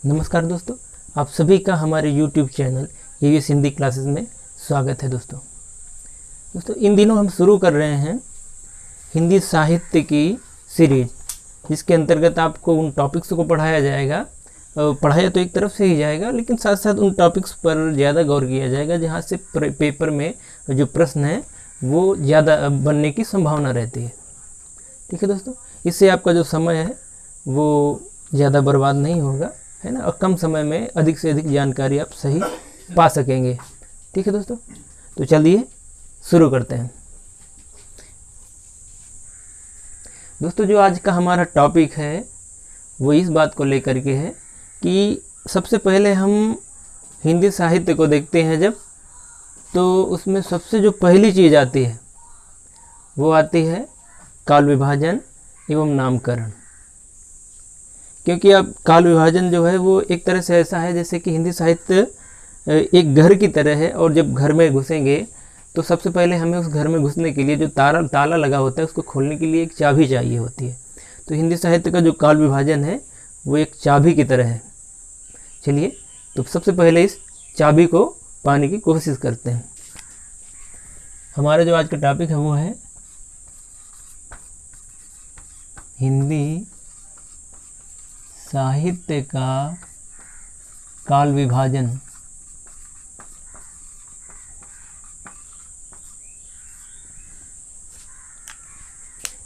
नमस्कार दोस्तों, आप सभी का हमारे YouTube channel EVS Hindi classes में स्वागत है। दोस्तों इन दिनों हम शुरू कर रहे हैं हिंदी साहित्य की सीरीज, जिसके अंतर्गत आपको उन टॉपिक्स को पढ़ाया जाएगा। पढ़ाया तो एक तरफ से ही जाएगा, लेकिन साथ साथ उन टॉपिक्स पर ज़्यादा गौर किया जाएगा जहाँ से पेपर में जो प्रश्न है वो ज़्यादा बनने की संभावना रहती है। ठीक है दोस्तों, इससे आपका जो समय है वो ज़्यादा बर्बाद नहीं होगा, है ना, और कम समय में अधिक से अधिक जानकारी आप सही पा सकेंगे। ठीक है दोस्तों, तो चलिए शुरू करते हैं। दोस्तों जो आज का हमारा टॉपिक है वो इस बात को लेकर के है कि सबसे पहले हम हिंदी साहित्य को देखते हैं जब, तो उसमें सबसे जो पहली चीज़ आती है वो आती है काल विभाजन एवं नामकरण। क्योंकि अब काल विभाजन जो है वो एक तरह से ऐसा है जैसे कि हिंदी साहित्य एक घर की तरह है, और जब घर में घुसेंगे तो सबसे पहले हमें उस घर में घुसने के लिए जो ताला लगा होता है उसको खोलने के लिए एक चाबी चाहिए होती है। तो हिंदी साहित्य का जो काल विभाजन है वो एक चाबी की तरह है। चलिए तो सबसे पहले इस चाबी को पाने की कोशिश करते हैं। हमारा जो आज का टॉपिक है वो है हिंदी साहित्य का काल विभाजन।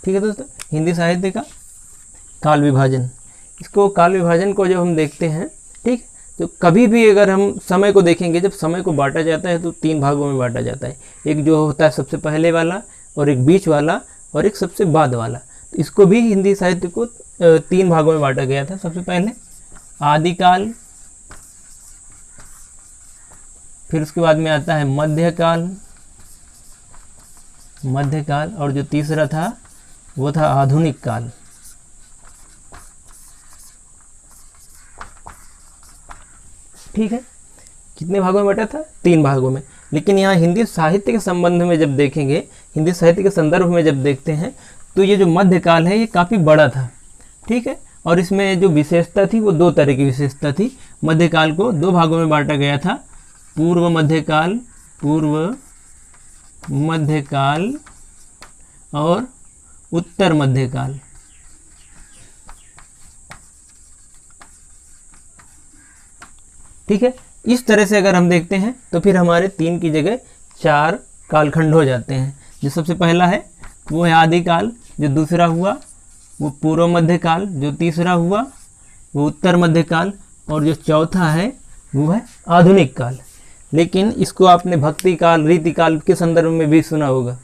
ठीक है दोस्तों, हिंदी साहित्य का काल विभाजन, इसको काल विभाजन को जब हम देखते हैं, ठीक, तो कभी भी अगर हम समय को देखेंगे, जब समय को बांटा जाता है तो 3 भागों में बांटा जाता है। एक जो होता है सबसे पहले वाला, और एक बीच वाला, और एक सबसे बाद वाला। तो इसको भी हिंदी साहित्य को 3 भागों में बांटा गया था। सबसे पहले आदिकाल, फिर उसके बाद में आता है मध्यकाल, और जो तीसरा था वो था आधुनिक काल। ठीक है, कितने भागों में बटा था? 3 भागों में। लेकिन यहाँ हिंदी साहित्य के संबंध में जब देखेंगे, हिंदी साहित्य के संदर्भ में जब देखते हैं, तो ये जो मध्यकाल है ये काफ़ी बड़ा था। ठीक है, और इसमें जो विशेषता थी वो 2 तरह की विशेषता थी। मध्यकाल को 2 भागों में बांटा गया था, पूर्व मध्यकाल और उत्तर मध्यकाल। ठीक है, इस तरह से अगर हम देखते हैं तो फिर हमारे 3 की जगह 4 कालखंड हो जाते हैं। जो सबसे पहला है वो है आदिकाल, जो दूसरा हुआ वो पूर्व मध्यकाल, जो तीसरा हुआ वो उत्तर मध्यकाल, और जो चौथा है वो है आधुनिक काल। लेकिन इसको आपने भक्ति काल, रीति काल के संदर्भ में भी सुना होगा।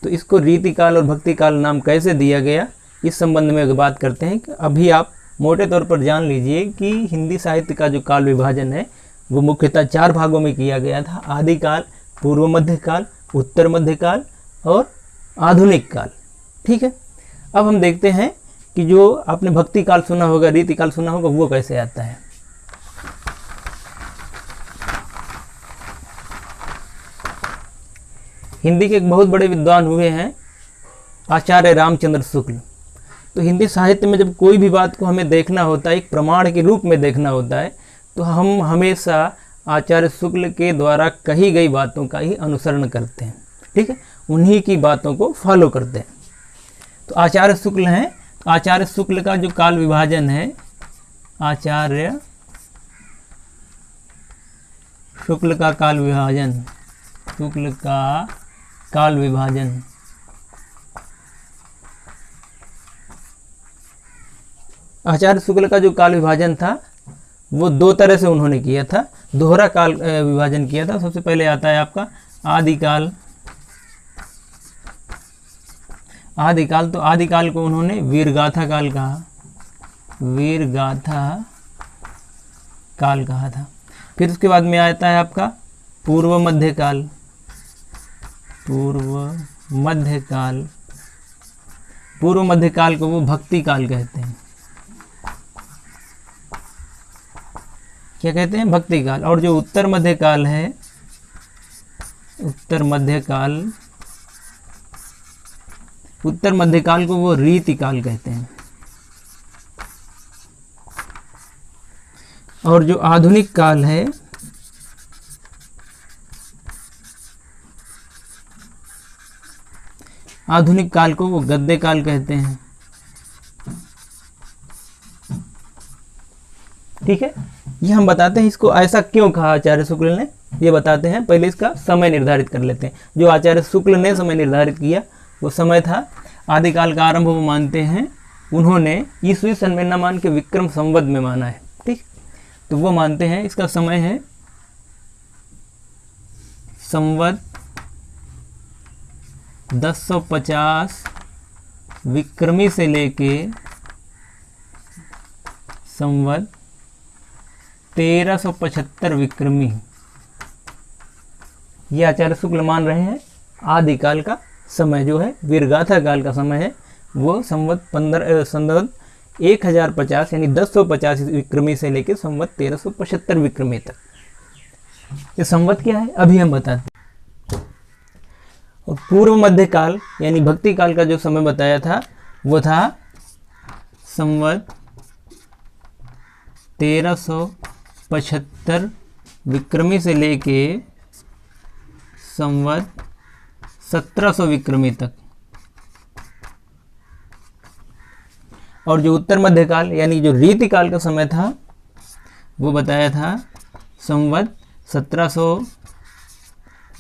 तो इसको रीति काल और भक्ति काल नाम कैसे दिया गया, इस संबंध में बात करते हैं। कि अभी आप मोटे तौर पर जान लीजिए कि हिंदी साहित्य का जो काल विभाजन है वो मुख्यतः 4 भागों में किया गया था। आदिकाल, पूर्व मध्यकाल, उत्तर मध्यकाल और आधुनिक काल। ठीक है, अब हम देखते हैं कि जो आपने भक्ति काल सुना होगा, रीति काल सुना होगा, वो कैसे आता है। हिंदी के एक बहुत बड़े विद्वान हुए हैं आचार्य रामचंद्र शुक्ल। तो हिंदी साहित्य में जब कोई भी बात को हमें देखना होता है, एक प्रमाण के रूप में देखना होता है, तो हम हमेशा आचार्य शुक्ल के द्वारा कही गई बातों का ही अनुसरण करते हैं। ठीक है, उन्हीं की बातों को फॉलो करते हैं। तो आचार्य शुक्ल हैं, आचार्य शुक्ल का जो काल विभाजन है, आचार्य शुक्ल का काल विभाजन, शुक्ल का काल विभाजन, आचार्य शुक्ल का जो काल विभाजन था वो 2 तरह से उन्होंने किया था, दोहरा काल विभाजन किया था। सबसे पहले आता है आपका आदिकाल। तो आदिकाल को उन्होंने वीरगाथा काल कहा, वीरगाथा काल कहा था। फिर उसके बाद में आता है आपका पूर्व मध्यकाल, पूर्व मध्यकाल को वो भक्ति काल कहते हैं। क्या कहते हैं? भक्ति काल। और जो उत्तर मध्यकाल है, उत्तर मध्यकाल को वो रीति काल कहते हैं। और जो आधुनिक काल है आधुनिक काल को वो गद्य काल कहते हैं। ठीक है, ये हम बताते हैं इसको ऐसा क्यों कहा आचार्य शुक्ल ने, ये बताते हैं। पहले इसका समय निर्धारित कर लेते हैं। जो आचार्य शुक्ल ने समय निर्धारित किया वो समय था आदिकाल का आरंभ वो मानते हैं उन्होंने ईस्वी सन में न मान के विक्रम संवत में माना है। ठीक, तो वो मानते हैं इसका समय है संवत 1050 विक्रमी से लेके संवत 1375 विक्रमी। ये आचार्य शुक्ल मान रहे हैं आदिकाल का समय जो है, वीरगाथा काल का समय है वो संवत 1050 यानी 1050 विक्रमी से लेकर संवत 1375 विक्रमी तक। ये संवत क्या है अभी हम बताते हैं। और पूर्व मध्य काल यानी भक्ति काल का जो समय बताया था वो था संवत 1375 विक्रमी से लेके संवत 1700 विक्रमी तक। और जो उत्तर मध्य काल यानी जो रीति काल का समय था वो बताया था संवत 1700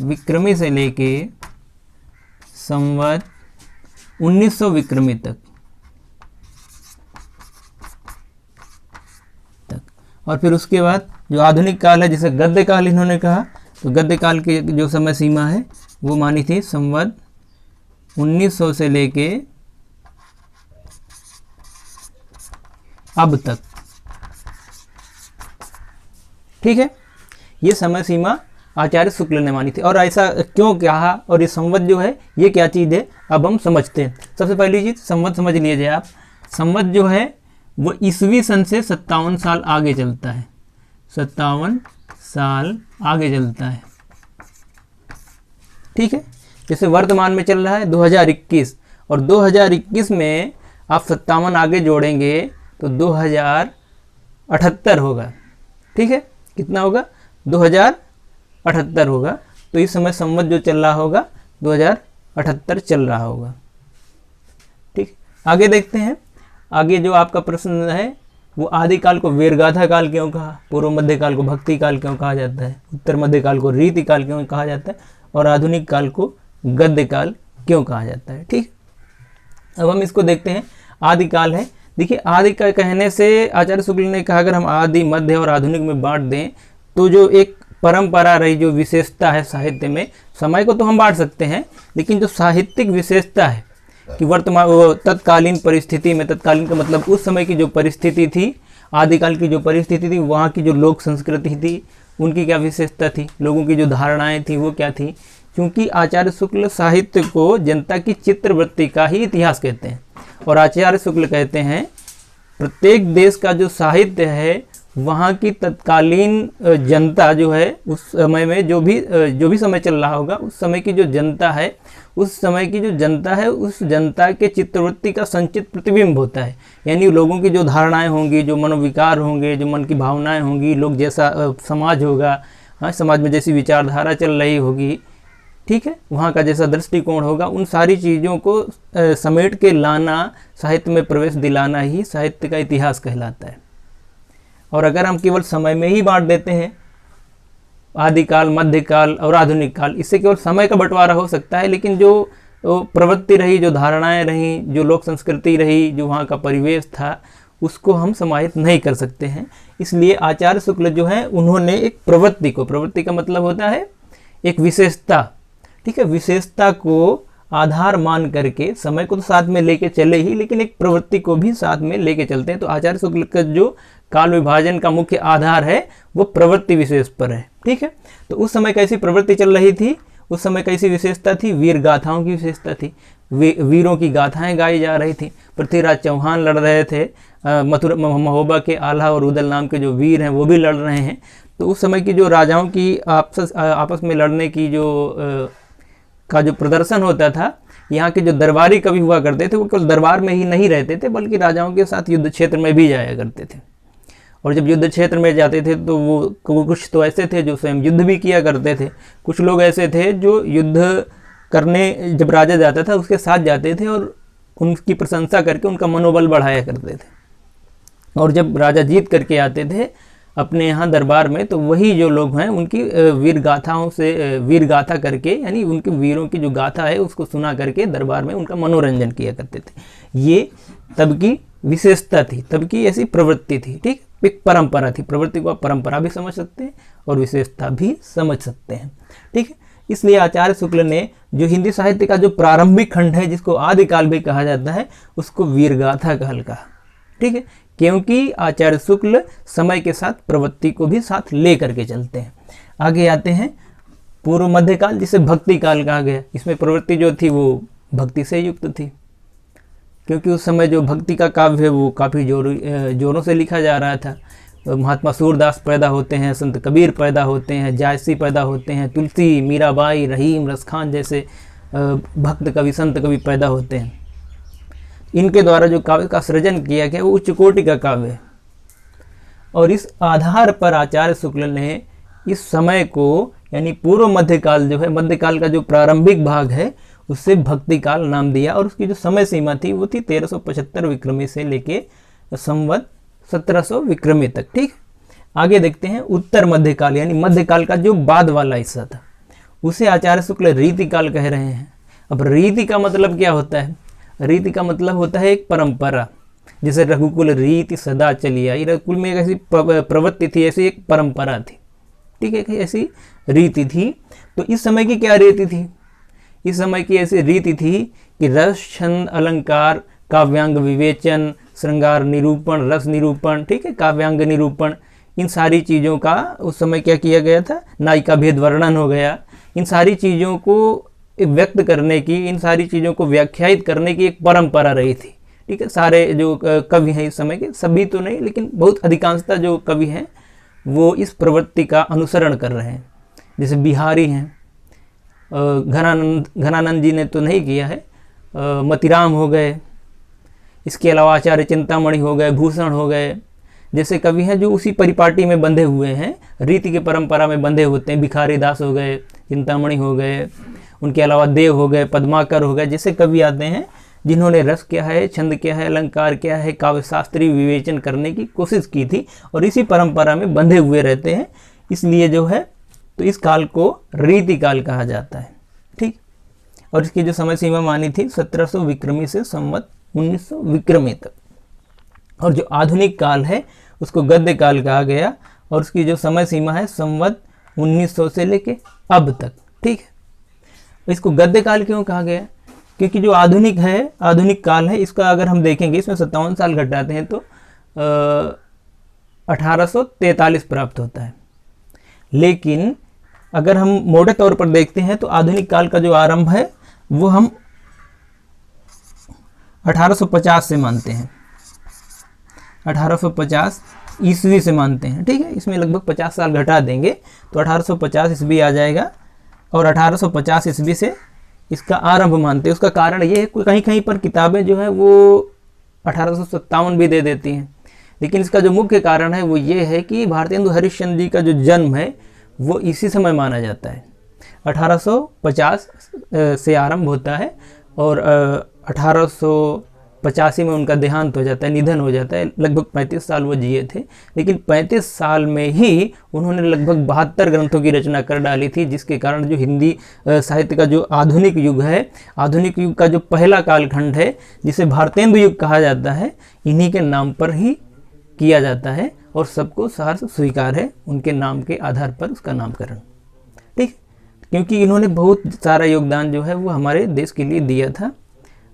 विक्रमी से लेके संवत 1900 विक्रमी तक। और फिर उसके बाद जो आधुनिक काल है जिसे गद्य काल इन्होंने कहा, तो गद्य काल की जो समय सीमा है वो मानी थी संवत 1900 से लेके अब तक। ठीक है, ये समय सीमा आचार्य शुक्ल ने मानी थी। और ऐसा क्यों कहा और ये संवत जो है ये क्या चीज़ है अब हम समझते हैं। सबसे पहली चीज़ संवत समझ लीजिए आप। संवत जो है वो ईस्वी सन से 57 साल आगे चलता है, 57 साल आगे चलता है। ठीक है, जैसे वर्तमान में चल रहा है 2021 और 2021 में आप 57 आगे जोड़ेंगे तो 2078 होगा। ठीक है, कितना होगा 2078 होगा। तो इस समय संवत जो चल रहा होगा 2078 चल रहा होगा। ठीक, आगे देखते हैं। आगे जो आपका प्रश्न है वो आदिकाल को वीरगाथा काल क्यों कहा, पूर्व मध्य काल को भक्ति काल क्यों कहा जाता है, उत्तर मध्य काल को रीति काल क्यों कहा जाता है और आधुनिक काल को गद्य काल क्यों कहा जाता है। ठीक, अब हम इसको देखते हैं। आदिकाल है, देखिए आदि का कहने से आचार्य शुक्ल ने कहा अगर हम आदि मध्य और आधुनिक में बांट दें तो जो एक परंपरा रही, जो विशेषता है साहित्य में, समय को तो हम बांट सकते हैं लेकिन जो साहित्यिक विशेषता है कि वर्तमान वो तत्कालीन परिस्थिति में, तत्कालीन का मतलब उस समय की जो परिस्थिति थी, आदिकाल की जो परिस्थिति थी, वहाँ की जो लोक संस्कृति थी, उनकी क्या विशेषता थी, लोगों की जो धारणाएं थी वो क्या थी। क्योंकि आचार्य शुक्ल साहित्य को जनता की चित्रवृत्ति का ही इतिहास कहते हैं और आचार्य शुक्ल कहते हैं प्रत्येक देश का जो साहित्य है वहाँ की तत्कालीन जनता जो है उस समय में जो भी समय चल रहा होगा उस समय की जो जनता है, उस समय की जो जनता है उस जनता के चित्रवृत्ति का संचित प्रतिबिंब होता है। यानी लोगों की जो धारणाएं होंगी, जो मनोविकार होंगे, जो मन की भावनाएं होंगी, लोग जैसा समाज होगा, हाँ समाज में जैसी विचारधारा चल रही होगी, ठीक है, वहाँ का जैसा दृष्टिकोण होगा, उन सारी चीज़ों को समेट के लाना, साहित्य में प्रवेश दिलाना ही साहित्य का इतिहास कहलाता है। और अगर हम केवल समय में ही बांट देते हैं आदिकाल, मध्यकाल और आधुनिक काल, इससे केवल समय का बंटवारा हो सकता है, लेकिन जो प्रवृत्ति रही, जो धारणाएं रहीं, जो लोक संस्कृति रही, जो वहाँ का परिवेश था, उसको हम समाहित नहीं कर सकते हैं। इसलिए आचार्य शुक्ल जो है उन्होंने एक प्रवृत्ति को, प्रवृत्ति का मतलब होता है एक विशेषता, ठीक है, विशेषता को आधार मान करके समय को तो साथ में लेके चले ही, लेकिन एक प्रवृत्ति को भी साथ में लेके चलते हैं। तो आचार्य शुक्ल का जो काल विभाजन का मुख्य आधार है वो प्रवृत्ति विशेष पर है। ठीक है, तो उस समय कैसी प्रवृत्ति चल रही थी, उस समय कैसी विशेषता थी, वीर गाथाओं की विशेषता थी, वीरों की गाथाएं गाई जा रही थी। पृथ्वीराज चौहान लड़ रहे थे, महोबा के आल्हा और उदल नाम के जो वीर हैं वो भी लड़ रहे हैं। तो उस समय की जो राजाओं की आपस में लड़ने की का जो प्रदर्शन होता था, यहाँ के जो दरबारी कवि हुआ करते थे वो केवल दरबार में ही नहीं रहते थे बल्कि राजाओं के साथ युद्ध क्षेत्र में भी जाया करते थे। और जब युद्ध क्षेत्र में जाते थे तो वो कुछ तो ऐसे थे जो स्वयं युद्ध भी किया करते थे, कुछ लोग ऐसे थे जो युद्ध करने जब राजा जाता था उसके साथ जाते थे और उनकी प्रशंसा करके उनका मनोबल बढ़ाया करते थे। और जब राजा जीत करके आते थे अपने यहाँ दरबार में, तो वही जो लोग हैं उनकी वीर गाथाओं से वीर गाथा करके, यानी उनके वीरों की जो गाथा है उसको सुना करके दरबार में उनका मनोरंजन किया करते थे। ये तब की विशेषता थी, तब की ऐसी प्रवृत्ति थी। ठीक, एक परंपरा थी। प्रवृत्ति को आप परंपरा भी समझ सकते हैं और विशेषता भी समझ सकते हैं। ठीक है, इसलिए आचार्य शुक्ल ने जो हिंदी साहित्य का जो प्रारंभिक खंड है, जिसको आदिकाल भी कहा जाता है, उसको वीरगाथा काल कहा। ठीक है, क्योंकि आचार्य शुक्ल समय के साथ प्रवृत्ति को भी साथ ले करके चलते हैं। आगे आते हैं पूर्व मध्यकाल, जिसे भक्ति काल कहा गया। इसमें प्रवृत्ति जो थी वो भक्ति से युक्त थी, क्योंकि उस समय जो भक्ति का काव्य है वो काफ़ी जोरों से लिखा जा रहा था। महात्मा सूरदास पैदा होते हैं, संत कबीर पैदा होते हैं, जायसी पैदा होते हैं, तुलसी, मीराबाई, रहीम, रसखान जैसे भक्त कवि, संत कवि पैदा होते हैं। इनके द्वारा जो काव्य का सृजन किया गया वो उच्च कोटि का काव्य है। और इस आधार पर आचार्य शुक्ल ने इस समय को, यानी पूर्व मध्यकाल जो है, मध्यकाल का जो प्रारंभिक भाग है, उससे भक्ति काल नाम दिया। और उसकी जो समय सीमा थी वो थी 1375 विक्रमी से लेके संवत 1700 विक्रमी तक। ठीक, आगे देखते हैं उत्तर मध्यकाल, यानी मध्यकाल का जो बाद वाला हिस्सा था, उसे आचार्य शुक्ल रीति काल कह रहे हैं। अब रीति का मतलब क्या होता है? रीति का मतलब होता है एक परंपरा। जैसे रघुकुल रीति सदा चली आई, रघुकुल में एक ऐसी प्रवृत्ति थी, ऐसी एक परंपरा थी। ठीक है, ऐसी रीति थी। तो इस समय की क्या रीति थी? इस समय की ऐसी रीति थी कि रस, छंद, अलंकार, काव्यांग विवेचन, श्रृंगार निरूपण, रस निरूपण, ठीक है, काव्यांग निरूपण, इन सारी चीज़ों का उस समय क्या किया गया था? नायिका भेद वर्णन हो गया। इन सारी चीज़ों को व्यक्त करने की, इन सारी चीज़ों को व्याख्यायित करने की एक परंपरा रही थी। ठीक है, सारे जो कवि हैं इस समय के, सभी तो नहीं लेकिन बहुत अधिकांशतः जो कवि हैं वो इस प्रवृत्ति का अनुसरण कर रहे हैं। जैसे बिहारी हैं, घनानंद जी ने तो नहीं किया है, मतिराम हो गए, इसके अलावा आचार्य चिंतामणि हो गए, भूषण हो गए, जैसे कवि हैं जो उसी परिपाटी में बंधे हुए हैं, रीति की परंपरा में बंधे होते हैं। भिखारी दास हो गए, चिंतामणि हो गए, उनके अलावा देव हो गए, पद्माकर हो गए, जैसे कवि आते हैं जिन्होंने रस क्या है, छंद क्या है, अलंकार क्या है, काव्य शास्त्रीय विवेचन करने की कोशिश की थी और इसी परंपरा में बंधे हुए रहते हैं। इसलिए जो है तो इस काल को रीति काल कहा जाता है। ठीक, और इसकी जो समय सीमा मानी थी 1700 विक्रमी से संवत 1900 विक्रमी तक। और जो आधुनिक काल है उसको गद्य काल कहा गया और उसकी जो समय सीमा है संवत 1900 से लेके अब तक। ठीक है, इसको गद्य काल क्यों कहा गया? क्योंकि जो आधुनिक है, आधुनिक काल है, इसका अगर हम देखेंगे इसमें 57 साल घटाते हैं तो 1843 प्राप्त होता है। लेकिन अगर हम मोटे तौर पर देखते हैं तो आधुनिक काल का जो आरंभ है वो हम 1850 से मानते हैं, 1850 ईस्वी से मानते हैं। ठीक है, इसमें लगभग 50 साल घटा देंगे तो 1850 ईस्वी आ जाएगा और 1850 ईस्वी से इसका आरंभ मानते हैं। उसका कारण ये है, कहीं कहीं पर किताबें जो है वो 1857 भी दे देती हैं, लेकिन इसका जो मुख्य कारण है वो ये है कि भारतेंदु हरिश्चंद्र जी का जो जन्म है वो इसी समय माना जाता है। 1850 से आरंभ होता है और 1885 में उनका देहांत हो जाता है, निधन हो जाता है। लगभग 35 साल वो जिए थे, लेकिन 35 साल में ही उन्होंने लगभग 72 ग्रंथों की रचना कर डाली थी, जिसके कारण जो हिंदी साहित्य का जो आधुनिक युग है, आधुनिक युग का जो पहला कालखंड है जिसे भारतेंदु युग कहा जाता है, इन्हीं के नाम पर ही किया जाता है और सबको सहर्ष स्वीकार है उनके नाम के आधार पर उसका नामकरण। ठीक, क्योंकि इन्होंने बहुत सारा योगदान जो है वो हमारे देश के लिए दिया था,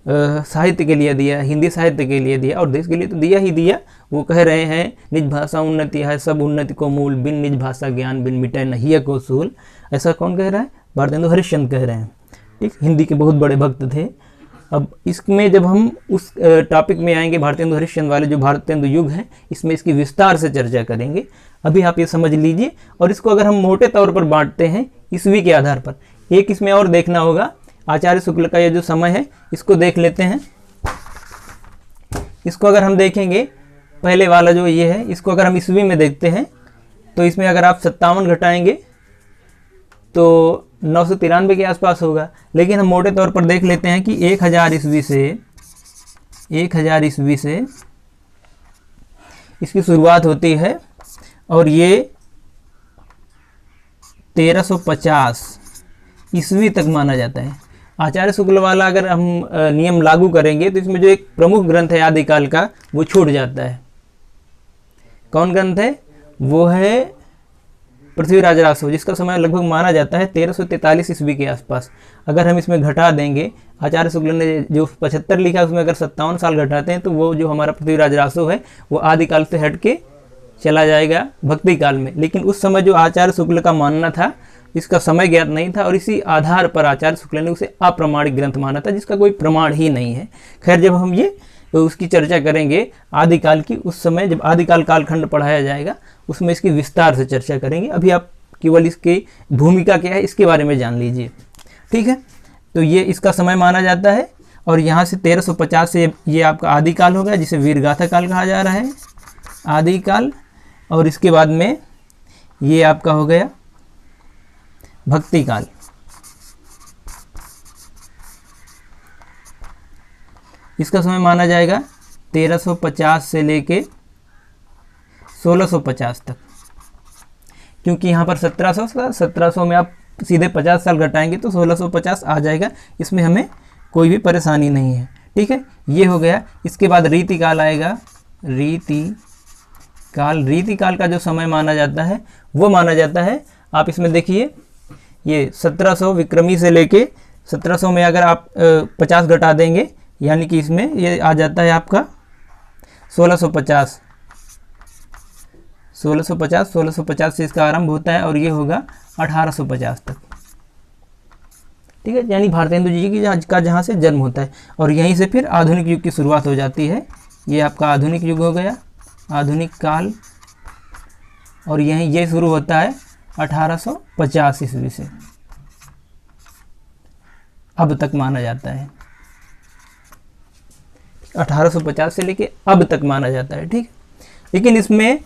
साहित्य के लिए दिया, हिंदी साहित्य के लिए दिया और देश के लिए तो दिया ही दिया। वो कह रहे हैं निज भाषा उन्नति है सब उन्नति को मूल, बिन निज भाषा ज्ञान बिन मिटे नहिया को सूल। ऐसा कौन कह रहा है? भारतेंदु हरिश्चंद्र कह रहे हैं। ठीक, हिंदी के बहुत बड़े भक्त थे। अब इसमें जब हम उस टॉपिक में आएंगे भारतेंदु हरिश्चंद्र वाले जो भारतेंदु युग है, इसमें इसकी विस्तार से चर्चा करेंगे। अभी आप ये समझ लीजिए। और इसको अगर हम मोटे तौर पर बांटते हैं ईस्वी के आधार पर, एक इसमें और देखना होगा, आचार्य शुक्ल का ये जो समय है इसको देख लेते हैं। इसको अगर हम देखेंगे पहले वाला जो ये है, इसको अगर हम ईस्वी में देखते हैं तो इसमें अगर आप 57 घटाएंगे तो 993 के आसपास होगा। लेकिन हम मोटे तौर पर देख लेते हैं कि 1000 ईस्वी से इसकी शुरुआत होती है और ये 1350 ईस्वी तक माना जाता है। आचार्य शुक्ल वाला अगर हम नियम लागू करेंगे तो इसमें जो एक प्रमुख ग्रंथ है आदिकाल का वो छूट जाता है। कौन ग्रंथ है? वो है पृथ्वीराज रासो, जिसका समय लगभग माना जाता है 1343 ईस्वी के आसपास। अगर हम इसमें घटा देंगे, आचार्य शुक्ल ने जो 75 लिखा है उसमें अगर 57 साल घटाते हैं तो वो जो हमारा पृथ्वीराज रासो है वो आदिकाल से हट के चला जाएगा भक्ति काल में। लेकिन उस समय जो आचार्य शुक्ल का मानना था, इसका समय ज्ञात नहीं था और इसी आधार पर आचार्य शुक्ल ने उसे अप्रमाणिक ग्रंथ माना था, जिसका कोई प्रमाण ही नहीं है। खैर, जब हम ये उसकी चर्चा करेंगे आदिकाल की, उस समय जब आदिकाल कालखंड पढ़ाया जाएगा उसमें इसकी विस्तार से चर्चा करेंगे। अभी आप केवल इसकी भूमिका क्या है इसके बारे में जान लीजिए, ठीक है। तो ये इसका समय माना जाता है और यहाँ से 1350 से ये आपका आदिकाल हो गया, जिसे वीरगाथा काल कहा जा रहा है, आदिकाल। और इसके बाद में ये आपका हो गया भक्ति काल। इसका समय माना जाएगा 1350 से लेके 1650 तक, क्योंकि यहाँ पर 1700 में आप सीधे 50 साल घटाएंगे तो 1650 आ जाएगा। इसमें हमें कोई भी परेशानी नहीं है, ठीक है। ये हो गया। इसके बाद रीति काल आएगा। रीति काल का जो समय माना जाता है वो माना जाता है, आप इसमें देखिए, ये 1700 विक्रमी से लेके 1700 में अगर आप 50 घटा देंगे, यानी कि इसमें ये आ जाता है आपका 1650 से इसका आरंभ होता है और ये होगा 1850 तक, ठीक है। यानी भारतेंदु जी की जहाँ से जन्म होता है और यहीं से फिर आधुनिक युग की शुरुआत हो जाती है। ये आपका आधुनिक युग हो गया, आधुनिक काल, और यहीं ये शुरू होता है 1850 ईस्वी से अब तक माना जाता है। 1850 से लेके अब तक माना जाता है, ठीक। लेकिन इसमें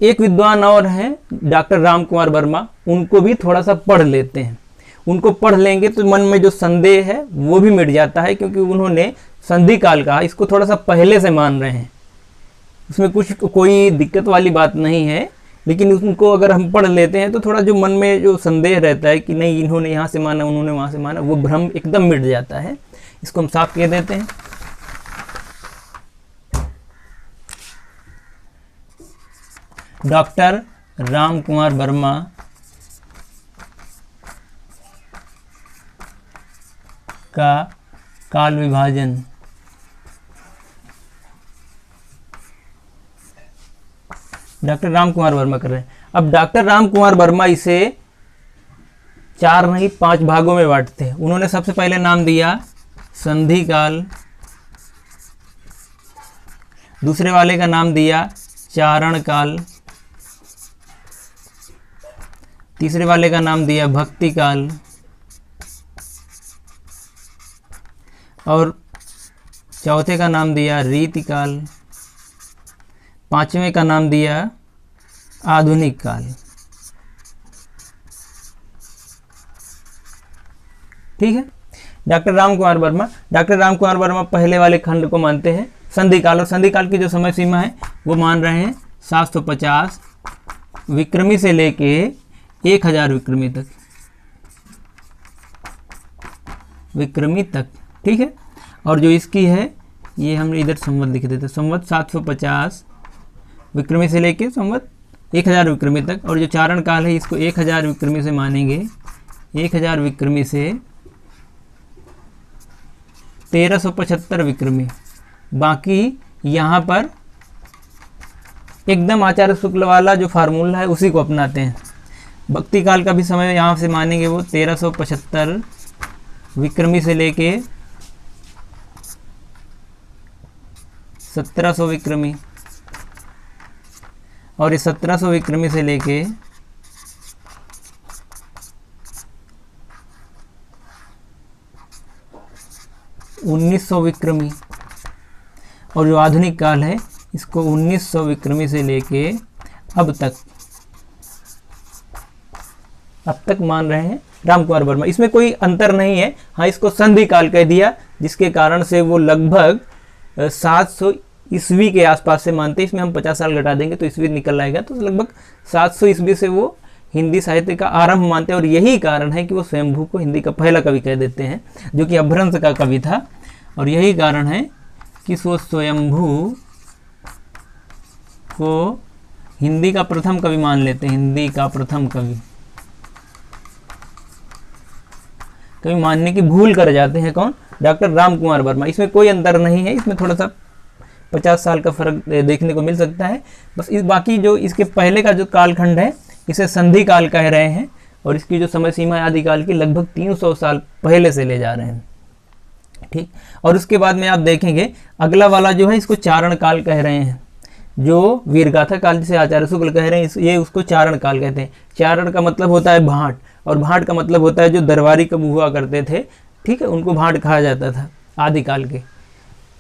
एक विद्वान और हैं, डॉक्टर राम कुमार वर्मा, उनको भी थोड़ा सा पढ़ लेते हैं। उनको पढ़ लेंगे तो मन में जो संदेह है वो भी मिट जाता है, क्योंकि उन्होंने संधि काल कहा, इसको थोड़ा सा पहले से मान रहे हैं। उसमें कोई दिक्कत वाली बात नहीं है, लेकिन उनको अगर हम पढ़ लेते हैं तो थोड़ा जो मन में जो संदेह रहता है कि नहीं इन्होंने यहाँ से माना उन्होंने वहाँ से माना, वो भ्रम एकदम मिट जाता है। इसको हम साफ कह देते हैं। डॉक्टर राम कुमार वर्मा का काल विभाजन डॉक्टर राम कुमार वर्मा कर रहे हैं। अब डॉक्टर राम कुमार वर्मा इसे 4 नहीं 5 भागों में बांटते हैं। उन्होंने सबसे पहले नाम दिया संधि काल, दूसरे वाले का नाम दिया चारण काल, तीसरे वाले का नाम दिया भक्ति काल, और चौथे का नाम दिया रीति काल, पांचवें का नाम दिया आधुनिक काल, ठीक है। डॉक्टर राम कुमार वर्मा पहले वाले खंड को मानते हैं संधि काल, और संधि काल की जो समय सीमा है वो मान रहे हैं 750 विक्रमी से लेके 1000 विक्रमी तक, ठीक है। और जो इसकी है ये हम इधर संवत लिख देते हैं, संवत 750 विक्रमी से लेके संवत 1000 विक्रमी तक। और जो चारण काल है इसको 1000 विक्रमी से मानेंगे, 1000 विक्रमी से 1375 विक्रमी। बाकी यहाँ पर एकदम आचार्य शुक्ल वाला जो फार्मूला है उसी को अपनाते हैं। भक्ति काल का भी समय यहाँ से मानेंगे वो 1375 विक्रमी से लेके 1700 विक्रमी, और ये 1700 विक्रमी से लेके 1900 विक्रमी। और जो आधुनिक काल है इसको 1900 विक्रमी से लेके अब तक मान रहे हैं राम कुमार वर्मा। इसमें कोई अंतर नहीं है। हाँ, इसको संधि काल कह दिया, जिसके कारण से वो लगभग 700 ईस्वी के आसपास से मानते हैं। इसमें हम 50 साल घटा देंगे तो ईस्वी निकल आएगा, तो लगभग 700 ईस्वी से वो हिंदी साहित्य का आरंभ मानते हैं। और यही कारण है कि वो स्वयंभू को हिंदी का पहला कवि कह देते हैं, जो कि अपभ्रंश का कवि था। और यही कारण है कि वो स्वयंभू को हिंदी का प्रथम कवि मान लेते हैं। हिंदी का प्रथम कवि मानने की भूल कर जाते हैं। कौन? डॉक्टर राम कुमार वर्मा। इसमें कोई अंतर नहीं है, इसमें थोड़ा सा 50 साल का फर्क देखने को मिल सकता है बस। इस बाकी जो इसके पहले का जो कालखंड है, इसे संधि काल कह रहे हैं, और इसकी जो समय सीमा है आदिकाल की, लगभग 300 साल पहले से ले जा रहे हैं। ठीक। और उसके बाद में आप देखेंगे अगला वाला जो है, इसको चारण काल कह रहे हैं। जो वीरगाथा काल जिसे आचार्य शुक्ल कह रहे हैं, ये उसको चारण काल कहते हैं। चारण का मतलब होता है भाट, और भाट का मतलब होता है जो दरबारी कवि हुआ करते थे, ठीक है, उनको भाट कहा जाता था आदिकाल के।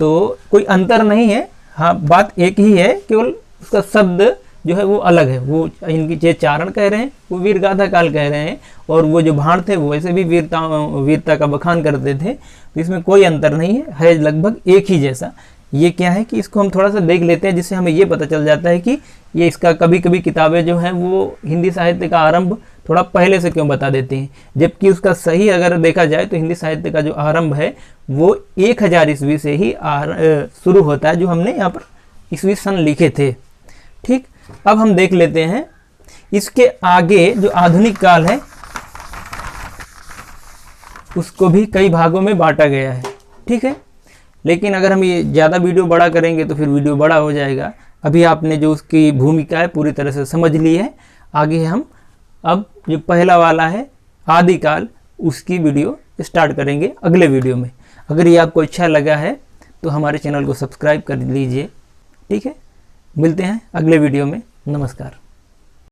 तो कोई अंतर नहीं है। हाँ, बात एक ही है, केवल उसका शब्द जो है वो अलग है। वो इनकी जो चारण कह रहे हैं वो वीरगाथा काल कह रहे हैं, और वो जो भाट थे वो वैसे भी वीरता का बखान करते थे। तो इसमें कोई अंतर नहीं है लगभग एक ही जैसा। ये क्या है कि इसको हम थोड़ा सा देख लेते हैं, जिससे हमें ये पता चल जाता है कि ये इसका कभी कभी किताबें जो हैं वो हिंदी साहित्य का आरंभ थोड़ा पहले से क्यों बता देती हैं, जबकि उसका सही अगर देखा जाए तो हिंदी साहित्य का जो आरंभ है वो 1000 ईस्वी से ही शुरू होता है, जो हमने यहाँ पर ईस्वी सन लिखे थे। ठीक। अब हम देख लेते हैं इसके आगे जो आधुनिक काल है उसको भी कई भागों में बांटा गया है। ठीक है, लेकिन अगर हम ये ज़्यादा वीडियो बड़ा करेंगे तो फिर वीडियो बड़ा हो जाएगा। अभी आपने जो उसकी भूमिका है पूरी तरह से समझ ली है। आगे हम अब जो पहला वाला है आदिकाल, उसकी वीडियो स्टार्ट करेंगे अगले वीडियो में। अगर ये आपको अच्छा लगा है तो हमारे चैनल को सब्सक्राइब कर लीजिए। ठीक है, मिलते हैं अगले वीडियो में। नमस्कार।